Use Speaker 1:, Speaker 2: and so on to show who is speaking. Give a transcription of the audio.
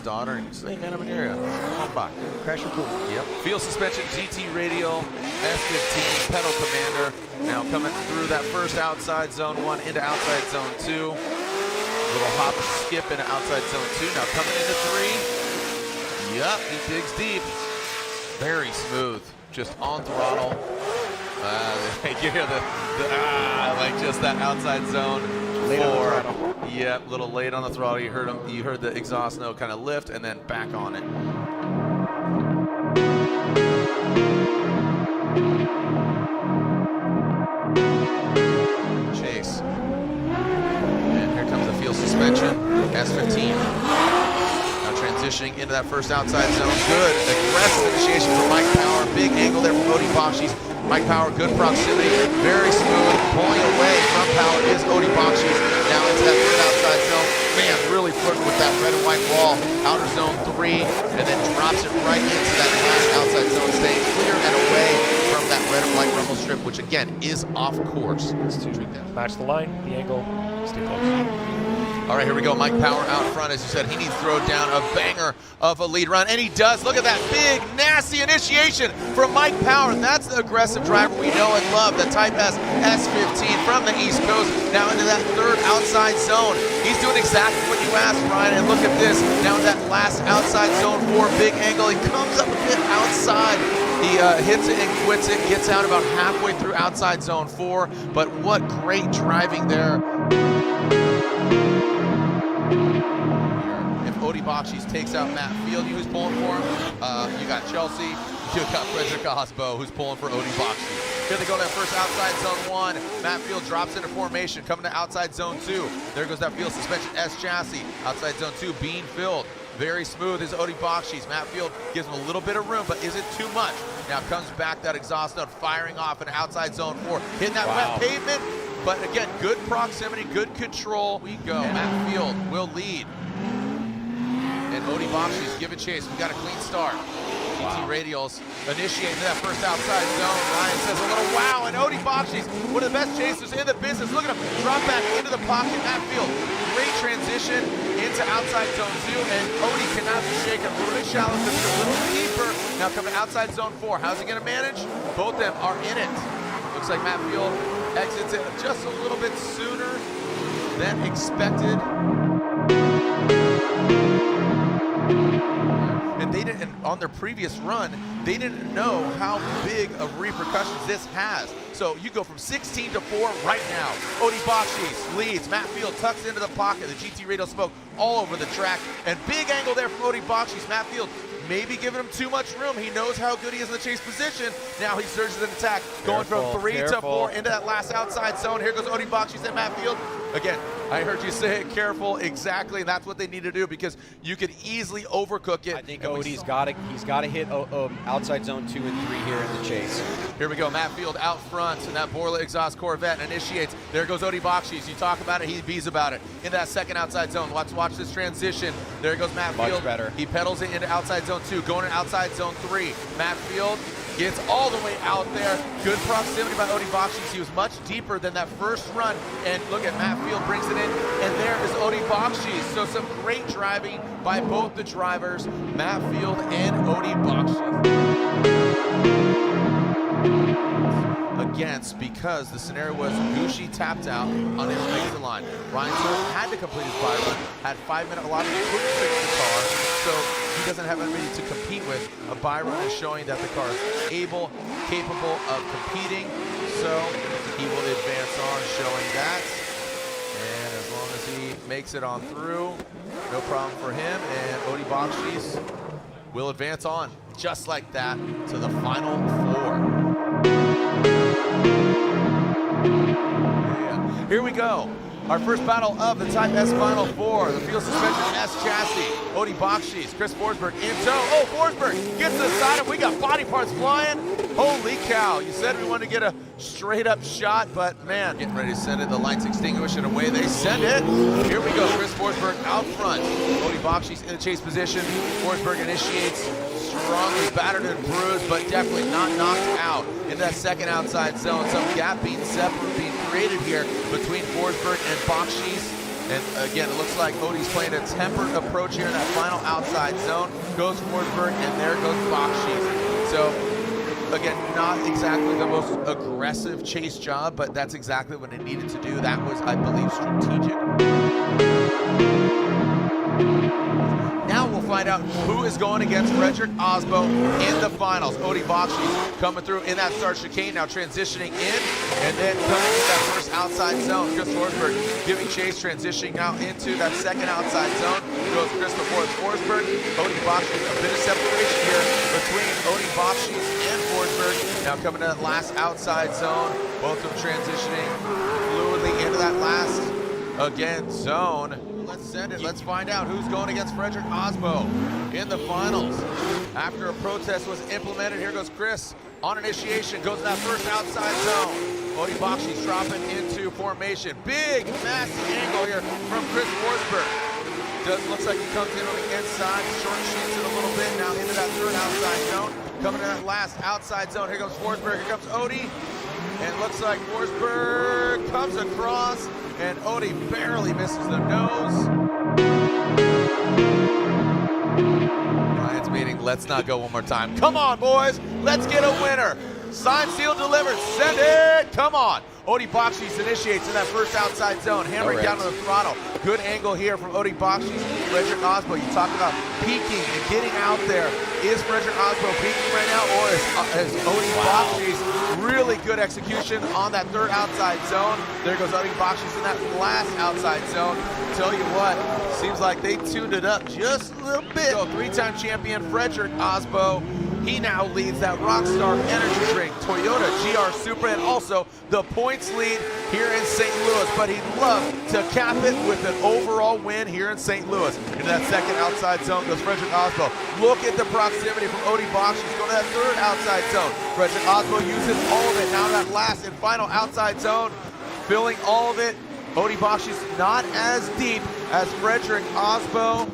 Speaker 1: daughter, and he's like, man, I'm in your area. Come on by.
Speaker 2: Crash your pool.
Speaker 1: Yep. Field suspension, GT radial, S15, pedal commander. Now coming through that first outside zone 1 into outside zone 2. Little hop and skip into outside zone 2. Now coming into 3. Yep, he digs deep. Very smooth, just on throttle. You hear like just that outside zone 4. Yep, a little late on the throttle. You heard him. You heard the exhaust note kind of lift and then back on it. Chase. And here comes the field suspension. S15. Now transitioning into that first outside zone. Good aggressive initiation from Mike Power. Big angle there from Bakchis. Mike Power, good proximity, very smooth. Pulling away from Power is Bakchis. Now into that third outside zone. Man, really flirting with that red and white wall. Outer zone 3, and then drops it right into that last outside zone, staying clear and away from that red and white rumble strip, which again is off course.
Speaker 2: Match the line, the angle, stay close.
Speaker 1: All right, here we go. Mike Power out front. As you said, he needs to throw down a banger of a lead run, and he does. Look at that big, nasty initiation from Mike Power. That's the aggressive driver we know and love, the Type S S15 from the East Coast. Now into that third outside zone. He's doing exactly what you asked, Ryan, and look at this. Now in that last outside zone 4, big angle. He comes up a bit outside. He hits it and quits it, gets out about halfway through outside zone 4, but what great driving there. If Bakchis takes out Matt Field, who's pulling for him, you got Chelsea, you got Frederick Osbo, who's pulling for Bakchis. Here they go to that first outside zone 1. Matt Field drops into formation, coming to outside zone 2. There goes that field suspension S chassis. Outside zone 2, being filled. Very smooth is Bakchis. Matt Field gives him a little bit of room, but is it too much? Now comes back that exhaust note, firing off in outside zone 4. Hitting that wet pavement, but again, good proximity, good control. We go. Matt Field will lead. And Bakchis give it chase. We got a clean start. GT radials initiating that first outside zone. Ryan says a little wow, and Bakchis, one of the best chasers in the business. Look at him drop back into the pocket. Matt Field, great transition into outside zone 2, and cannot be shaken. Really shallow, just a little deeper. Now coming outside zone 4. How's he going to manage? Both of them are in it. Looks like Matt Field exits it just a little bit sooner than expected. And they didn't, on their previous run, they didn't know how big of repercussions this has. So you go from 16 to 4 right now. Bakchis leads. Matt Field tucks into the pocket. The GT radial smoke all over the track. And big angle there from Bakchis. Matt Field maybe giving him too much room. He knows how good he is in the chase position. Now he surges in attack, going from 3 to 4 into that last outside zone. Here goes Bakchis and Matt Field. Again, I heard you say it, careful, exactly. That's what they need to do because you could easily overcook it.
Speaker 3: I think he's got to hit outside zone 2 and 3 here in the chase.
Speaker 1: Here we go, Matt Field out front, and that Borla exhaust Corvette initiates. There goes Bakchis. You talk about it, he bees about it. In that second outside zone, watch this transition. There goes Matt Field.
Speaker 3: Much better.
Speaker 1: He pedals it into outside zone 2, going to outside zone 3. Matt Field gets all the way out there. Good proximity by Bakchis. He was much deeper than that first run. And look at Matt Field brings it in, and there is Bakchis. So some great driving by both the drivers, Matt Field and Bakchis. Against, because the scenario was Gucci tapped out on his exit line. Ryan Tour had to complete his buy run, had 5-minute allotment, couldn't fix the car, so he doesn't have anybody to compete with. A buy run is showing that the car is capable of competing, so he will advance on, showing that. And as long as he makes it on through, no problem for him, and Bakchis will advance on, just like that, to the final 4. Yeah. Here we go. Our first battle of the Type S Final 4. The field suspension S chassis. Bakchis, Chris Forsberg in tow. Oh, Forsberg gets to the side and we got body parts flying. Holy cow. You said we wanted to get a straight up shot, but man, getting ready to send it. The lights extinguish and away they send it. Here we go. Chris Forsberg out front. Bakchis in the chase position. Forsberg initiates. Strongly battered and bruised, but definitely not knocked out. In that second outside zone, some gap being created here between Forsberg and Bakchis. And again, it looks like Odie's playing a tempered approach here in that final outside zone. Goes Forsberg, and there goes Bakchis. So, again, not exactly the most aggressive chase job, but that's exactly what it needed to do. That was, I believe, strategic. Now we'll find out who is going against Frederick Osbo in the finals. Odie Bakchis coming through in that start chicane, now transitioning in, and then coming into that first outside zone. Chris Forsberg giving chase, transitioning now into that second outside zone. Goes Christopher Forsberg. Odie Bakchis, a bit of separation here between Odie Bakchis and Forsberg. Now coming to that last outside zone. Both of them transitioning fluidly into that last, again, zone. Let's send it. Let's find out who's going against Frederick Osbo in the finals. After a protest was implemented, here goes Chris on initiation, goes to that first outside zone. Odie Bakchis dropping into formation. Big, massive angle here from Chris Forsberg. Looks like he comes in on the inside, short shoots it a little bit, now into that third outside zone. Coming to that last outside zone. Here comes Forsberg, here comes Odie. And it looks like Forsberg comes across, and Odie barely misses the nose. Ryan's meeting, let's not go one more time. Come on, boys, let's get a winner. Signed, sealed, delivered, send it, come on. Odie Bakchis initiates in that first outside zone, hammering down to the throttle. Good angle here from Odie Bakchis. Frederick Osbo, you talk about peaking and getting out there. Is Frederick Osbo peaking right now, or is Odie Bakchis really good execution on that third outside zone? There goes Odie Bakchis in that last outside zone. Tell you what, seems like they tuned it up just a little bit. So three-time champion Frederick Osbo, he now leads that Rockstar Energy Drink, Toyota GR Supra, and also the points lead here in St. Louis. But he'd love to cap it with an overall win here in St. Louis. Into that second outside zone goes Frederick Osbo. Look at the proximity from Odie Bakchis. Going to that third outside zone. Frederick Osbo uses all of it. Now that last and final outside zone, filling all of it. Odie Bakchis not as deep as Frederick Osbo.